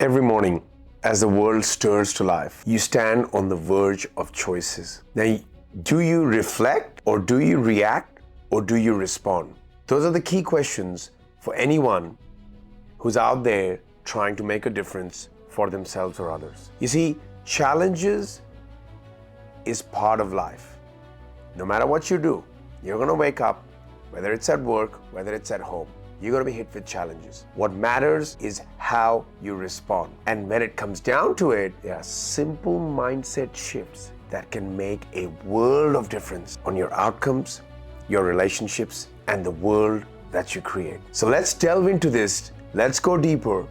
Every morning, as the world stirs to life, you stand on the verge of choices. Now, do you reflect, or do you react, or do you respond? Those are the key questions for anyone who's out there trying to make a difference for themselves or others. You see, challenges is part of life. No matter what you do, you're going to wake up, whether it's at work, whether it's at home. You're going to be hit with challenges. What matters is how you respond. And when it comes down to it, there are simple mindset shifts that can make a world of difference on your outcomes, your relationships, and the world that you create. So let's delve into this. Let's go deeper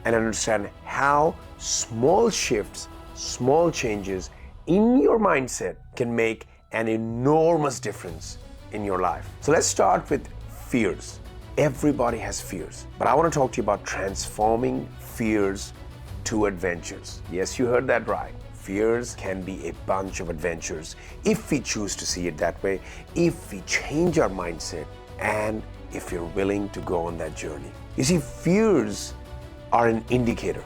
and understand how small shifts, small changes in your mindset can make an enormous difference in your life. So let's start with fears. Everybody has fears, but I want to talk to you about transforming fears to adventures. Yes, you heard that right. Fears can be a bunch of adventures if we choose to see it that way, if we change our mindset, and if you're willing to go on that journey. You see, fears are an indicator.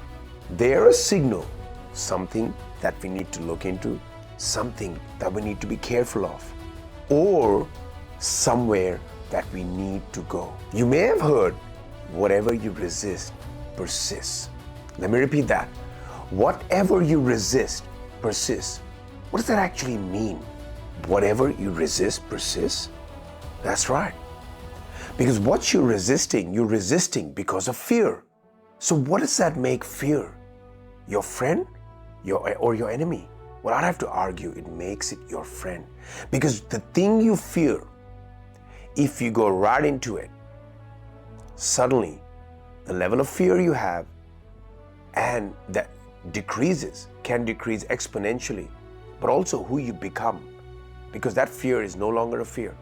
They're a signal, something that we need to look into, something that we need to be careful of, or somewhere that we need to go. You may have heard, whatever you resist persists. Let me repeat that. Whatever you resist persists. What does that actually mean? Whatever you resist persists? That's right. Because what you're resisting because of fear. So what does that make fear? Your friend? Or your enemy? Well, I'd have to argue it makes it your friend. Because the thing you fear, if you go right into it, suddenly the level of fear you have and that can decrease exponentially, but also who you become, because that fear is no longer a fear.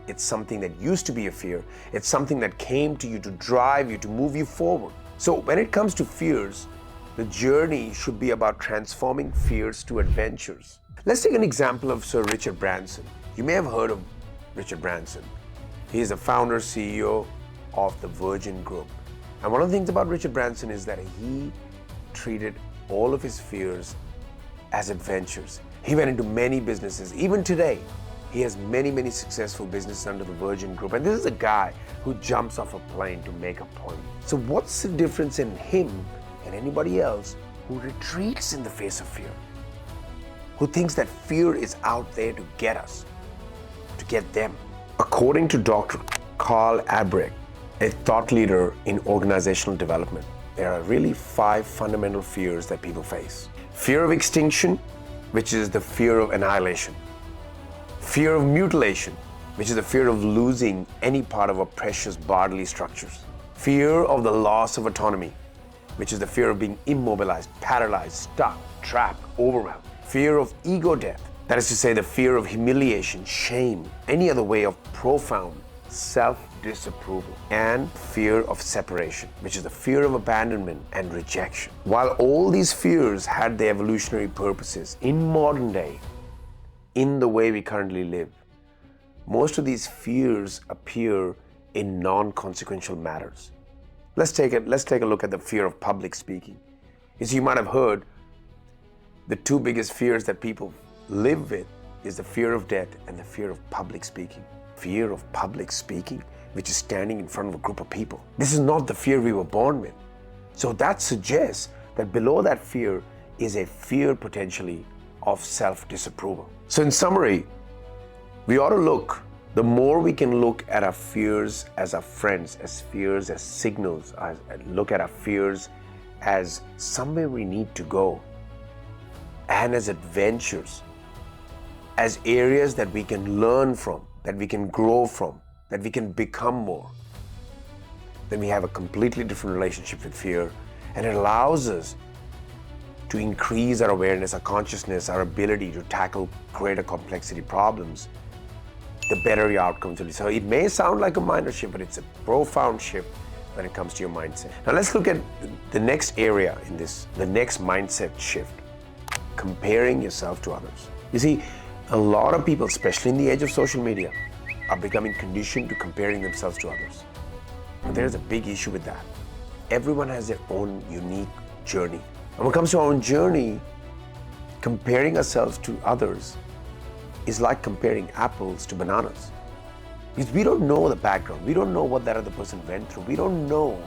It's something that used to be a fear. It's something that came to you to drive you, to move you forward. So when it comes to fears, the journey should be about transforming fears to adventures. Let's take an example of Sir Richard Branson. You may have heard of Richard Branson. He is the founder, CEO of the Virgin Group. And one of the things about Richard Branson is that he treated all of his fears as adventures. He went into many businesses. Even today, he has many successful businesses under the Virgin Group. And this is a guy who jumps off a plane to make a point. So what's the difference in him and anybody else who retreats in the face of fear? Who thinks that fear is out there to get us, to get them? According to Dr. Carl Albrecht, a thought leader in organizational development, there are really 5 fundamental fears that people face. Fear of extinction, which is the fear of annihilation. Fear of mutilation, which is the fear of losing any part of our precious bodily structures. Fear of the loss of autonomy, which is the fear of being immobilized, paralyzed, stuck, trapped, overwhelmed. Fear of ego death, that is to say the fear of humiliation, shame, any other way of profound self-disapproval. And fear of separation, which is the fear of abandonment and rejection. While all these fears had their evolutionary purposes, in modern day, in the way we currently live, most of these fears appear in non-consequential matters. Let's take a look at the fear of public speaking. As you might have heard, the 2 biggest fears that people live with is the fear of death and the fear of public speaking. Fear of public speaking, which is standing in front of a group of people. This is not the fear we were born with. So that suggests that below that fear is a fear potentially of self-disapproval. So in summary, we ought to look, the more we can look at our fears as our friends, as fears as signals, look at our fears as somewhere we need to go, and as adventures, as areas that we can learn from, that we can grow from, that we can become more, then we have a completely different relationship with fear, and it allows us to increase our awareness, our consciousness, our ability to tackle greater complexity problems, the better your outcomes will be. So it may sound like a minor shift, but it's a profound shift when it comes to your mindset. Now let's look at the next area in this, the next mindset shift, comparing yourself to others. You see, a lot of people, especially in the age of social media, are becoming conditioned to comparing themselves to others. But there's a big issue with that. Everyone has their own unique journey. And when it comes to our own journey, comparing ourselves to others is like comparing apples to bananas. Because we don't know the background. We don't know what that other person went through. We don't know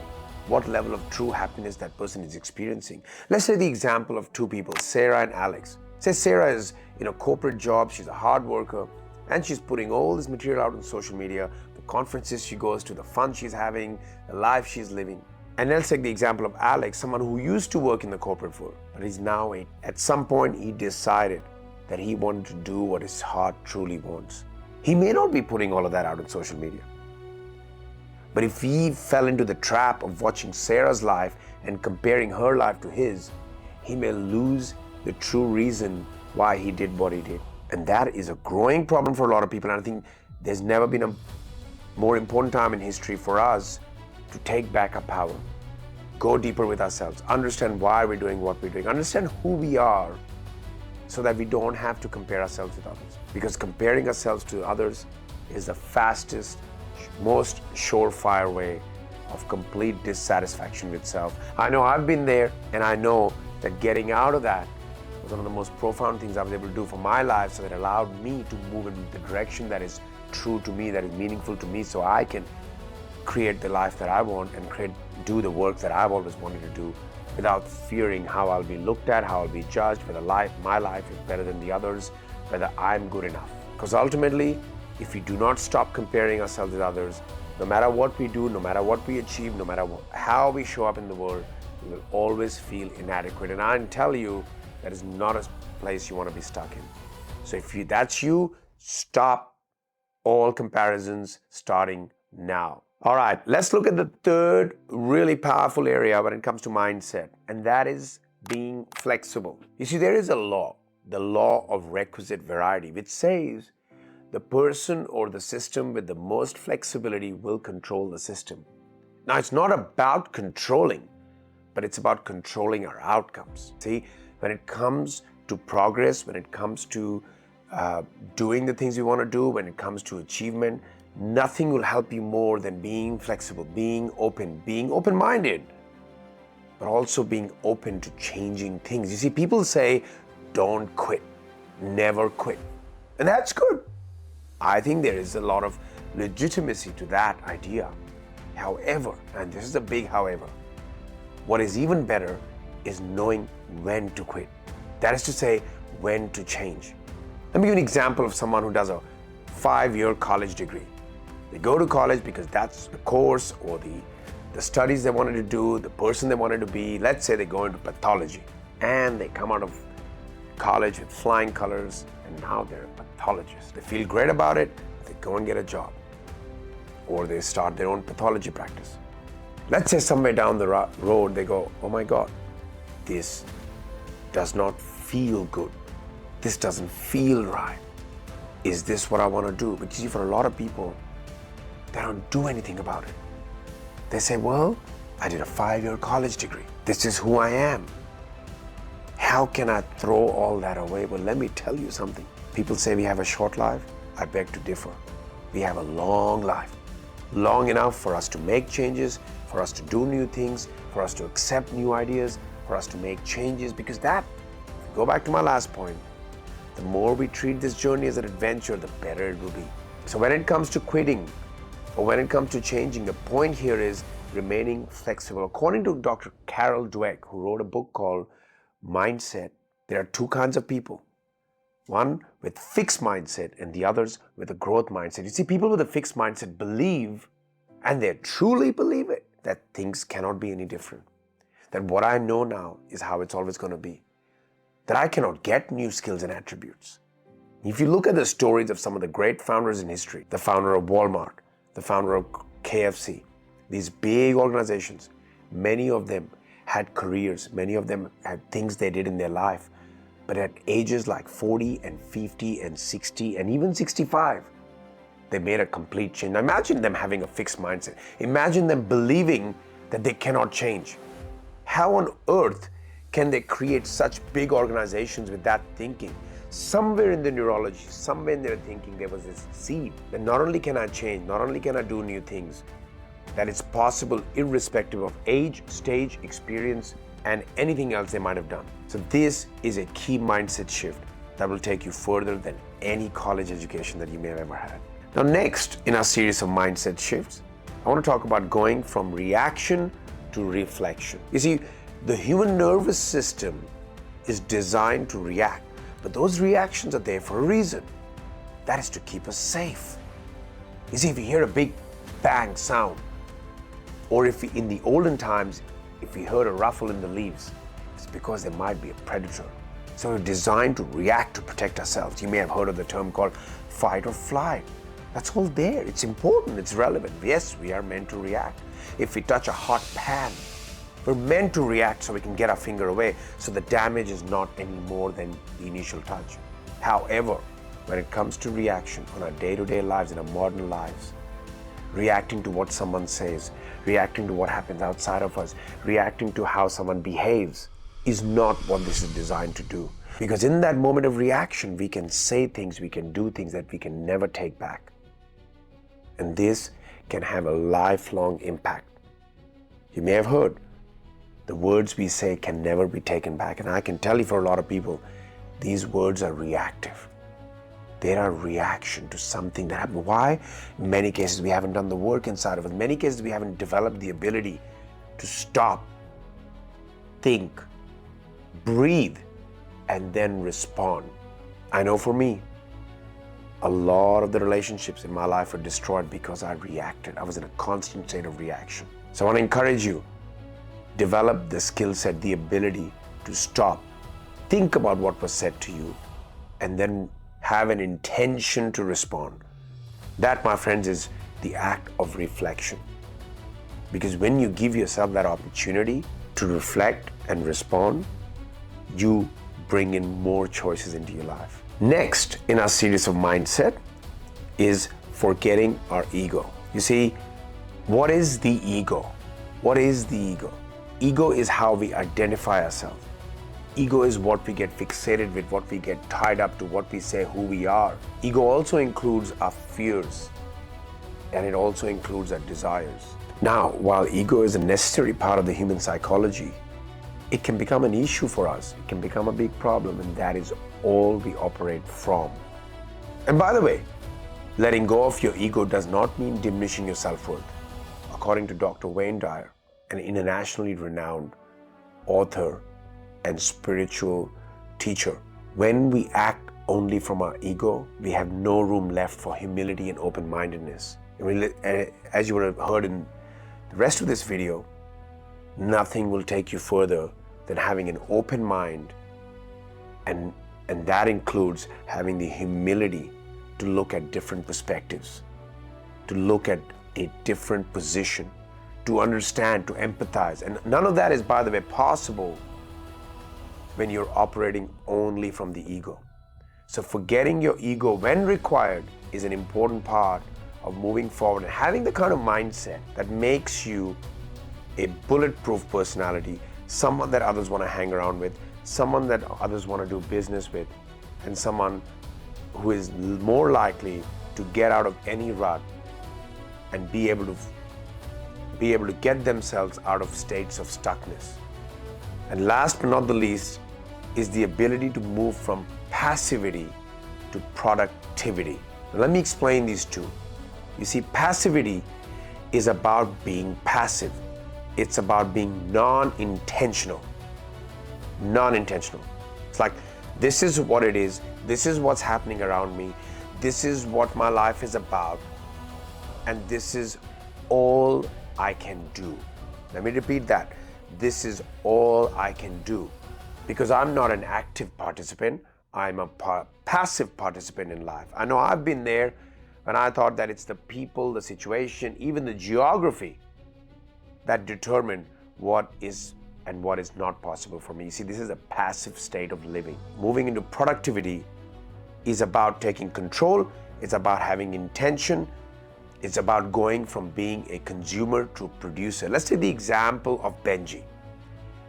what level of true happiness that person is experiencing. Let's say the example of two people, Sarah and Alex. Say Sarah is in a corporate job, she's a hard worker, and she's putting all this material out on social media, the conferences she goes to, the fun she's having, the life she's living. And let's take the example of Alex, someone who used to work in the corporate world, but he's now, at some point, he decided that he wanted to do what his heart truly wants. He may not be putting all of that out on social media. But if he fell into the trap of watching Sarah's life and comparing her life to his, he may lose the true reason why he did what he did. And that is a growing problem for a lot of people. And I think there's never been a more important time in history for us to take back our power, go deeper with ourselves, understand why we're doing what we're doing, understand who we are, so that we don't have to compare ourselves with others. Because comparing ourselves to others is the fastest, most surefire way of complete dissatisfaction with self. I know I've been there, and I know that getting out of that was one of the most profound things I was able to do for my life, so it allowed me to move in the direction that is true to me, that is meaningful to me, so I can create the life that I want and do the work that I've always wanted to do without fearing how I'll be looked at, how I'll be judged, whether my life is better than the others, whether I'm good enough. Because ultimately, if we do not stop comparing ourselves with others, no matter what we do, no matter what we achieve, no matter how we show up in the world, we will always feel inadequate. And I can tell you, that is not a place you want to be stuck in. So if that's you, stop all comparisons starting now. All right, let's look at the third really powerful area when it comes to mindset, and that is being flexible. You see, there is a law, the law of requisite variety, which says the person or the system with the most flexibility will control the system. Now, it's not about controlling, but it's about controlling our outcomes. See, when it comes to progress, when it comes to doing the things we want to do, when it comes to achievement, nothing will help you more than being flexible, being open-minded, but also being open to changing things. You see, people say, don't quit, never quit. And that's good. I think there is a lot of legitimacy to that idea. However, and this is a big however, what is even better is knowing when to quit. That is to say, when to change. Let me give you an example of someone who does a 5-year college degree. They go to college because that's the course or the studies they wanted to do, the person they wanted to be. Let's say they go into pathology and they come out of college with flying colors and now they're a pathologist. They feel great about it, they go and get a job or they start their own pathology practice. Let's say somewhere down the road they go, oh my God, this does not feel good. This doesn't feel right. Is this what I want to do? But you see, for a lot of people, they don't do anything about it. They say, well, I did a 5-year college degree. This is who I am. How can I throw all that away? Well, let me tell you something. People say we have a short life. I beg to differ. We have a long life. Long enough for us to make changes, for us to do new things, for us to accept new ideas, for us to make changes. Because that, if you go back to my last point, the more we treat this journey as an adventure, the better it will be. So when it comes to quitting, or when it comes to changing, the point here is remaining flexible. According to Dr. Carol Dweck, who wrote a book called Mindset, there are two kinds of people. One with fixed mindset and the others with a growth mindset. You see, people with a fixed mindset believe, and they truly believe it, that things cannot be any different. That what I know now is how it's always going to be. That I cannot get new skills and attributes. If you look at the stories of some of the great founders in history, the founder of Walmart, the founder of KFC, these big organizations, many of them had careers, many of them had things they did in their life, but at ages like 40 and 50 and 60 and even 65, they made a complete change. Now imagine them having a fixed mindset. Imagine them believing that they cannot change. How on earth can they create such big organizations with that thinking? Somewhere in the neurology, somewhere in their thinking, there was this seed that not only can I change, not only can I do new things, that it's possible irrespective of age, stage, experience, and anything else they might have done. So this is a key mindset shift that will take you further than any college education that you may have ever had. Now next in our series of mindset shifts, I want to talk about going from reaction to reflection. You see, the human nervous system is designed to react, but those reactions are there for a reason. That is to keep us safe. You see, if you hear a big bang sound, or if in the olden times, if we heard a ruffle in the leaves, it's because there might be a predator. So we're designed to react to protect ourselves. You may have heard of the term called fight or flight. That's all there. It's important. It's relevant. Yes, we are meant to react. If we touch a hot pan, we're meant to react so we can get our finger away, so the damage is not any more than the initial touch. However, when it comes to reaction on our day-to-day lives, in our modern lives, reacting to what someone says, reacting to what happens outside of us, reacting to how someone behaves, is not what this is designed to do. Because in that moment of reaction, we can say things, we can do things that we can never take back. And this can have a lifelong impact. You may have heard, the words we say can never be taken back. And I can tell you, for a lot of people, these words are reactive. They are a reaction to something that happened. Why? In many cases, we haven't done the work inside of us. In many cases, we haven't developed the ability to stop, think, breathe, and then respond. I know for me, a lot of the relationships in my life were destroyed because I reacted. I was in a constant state of reaction. So I want to encourage you, develop the skill set, the ability to stop, think about what was said to you, and then have an intention to respond. That, my friends, is the act of reflection. Because when you give yourself that opportunity to reflect and respond, you bring in more choices into your life. Next in our series of mindset is forgetting our ego. You see, what is the ego? What is the ego? Ego is how we identify ourselves. Ego is what we get fixated with, what we get tied up to, what we say who we are. Ego also includes our fears, and it also includes our desires. Now, while ego is a necessary part of the human psychology, it can become an issue for us. It can become a big problem, and that is all we operate from. And by the way, letting go of your ego does not mean diminishing your self-worth. According to Dr. Wayne Dyer, an internationally renowned author and spiritual teacher, when we act only from our ego, we have no room left for humility and open-mindedness. As you would have heard in the rest of this video, nothing will take you further than having an open mind, and that includes having the humility to look at different perspectives, to look at a different position, to understand, to empathize. And none of that is, by the way, possible when you're operating only from the ego. So forgetting your ego when required is an important part of moving forward and having the kind of mindset that makes you a bulletproof personality, someone that others want to hang around with, someone that others want to do business with, and someone who is more likely to get out of any rut and be able to get themselves out of states of stuckness. And last but not the least is the ability to move from passivity to productivity. Now, let me explain these two. You see, passivity is about being passive. It's about being non-intentional. Non-intentional. It's like, this is what it is. This is what's happening around me. This is what my life is about. And this is all I can do. Let me repeat that. This is all I can do. Because I'm not an active participant. I'm a passive participant in life. I know I've been there when I thought that it's the people, the situation, even the geography that determine what is and what is not possible for me. You see, this is a passive state of living. Moving into productivity is about taking control. It's about having intention. It's about going from being a consumer to a producer. Let's take the example of Benji.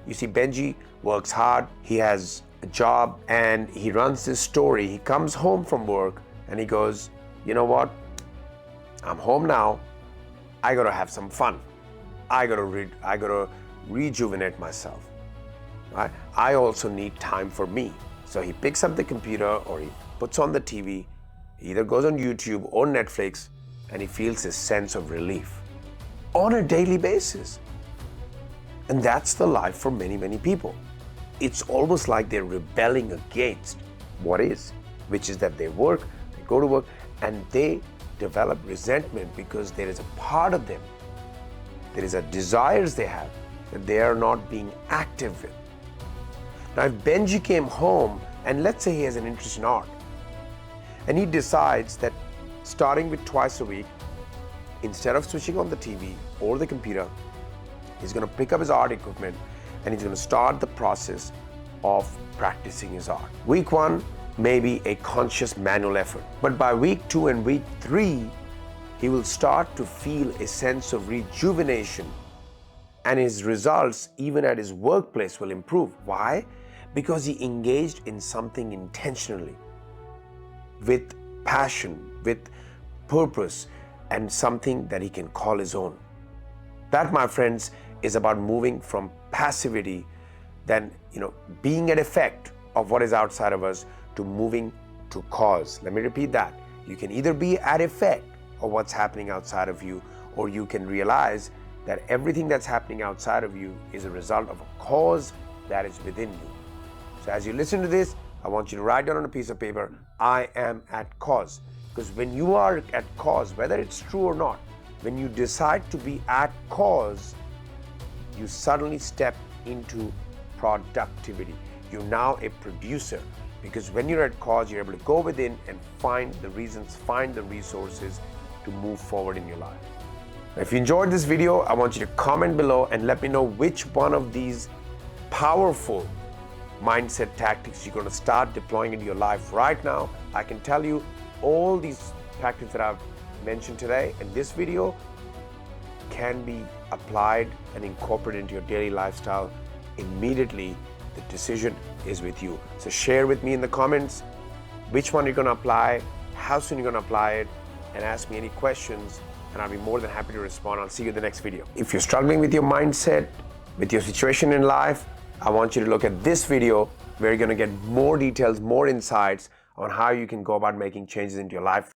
You see, Benji works hard. He has a job and he runs this story. He comes home from work and he goes, you know what? I'm home now. I gotta have some fun. I gotta rejuvenate myself. right? I also need time for me. So he picks up the computer or he puts on the TV, he either goes on YouTube or Netflix, and he feels this sense of relief on a daily basis. And that's the life for many, many people. It's almost like they're rebelling against what is, which is that they go to work, and they develop resentment because there is a part of them, there is a desires they have that they are not being active with. Now, if Benji came home, and let's say he has an interest in art, and he decides that starting with twice a week, instead of switching on the TV or the computer, he's going to pick up his art equipment and he's going to start the process of practicing his art. Week 1 may be a conscious manual effort, but by week 2 and week 3, he will start to feel a sense of rejuvenation, and his results even at his workplace will improve. Why? Because he engaged in something intentionally, with passion, with purpose, and something that he can call his own. That, my friends, is about moving from passivity, then being an effect of what is outside of us, to moving to cause. Let me repeat that. You can either be at effect of what's happening outside of you, or you can realize that everything that's happening outside of you is a result of a cause that is within you. So as you listen to this, I want you to write down on a piece of paper, I am at cause. Because when you are at cause, whether it's true or not, when you decide to be at cause, you suddenly step into productivity. You're now a producer, because when you're at cause, you're able to go within and find the reasons, find the resources to move forward in your life. Now, if you enjoyed this video, I want you to comment below and let me know which one of these powerful mindset tactics you're going to start deploying into your life right now. I can tell you all these tactics that I've mentioned today in this video can be applied and incorporated into your daily lifestyle immediately. The decision is with you. So share with me in the comments which one you're going to apply, how soon you're going to apply it, and ask me any questions, and I'll be more than happy to respond. I'll see you in the next video. If you're struggling with your mindset, with your situation in life, I want you to look at this video where you're going to get more details, more insights on how you can go about making changes into your life.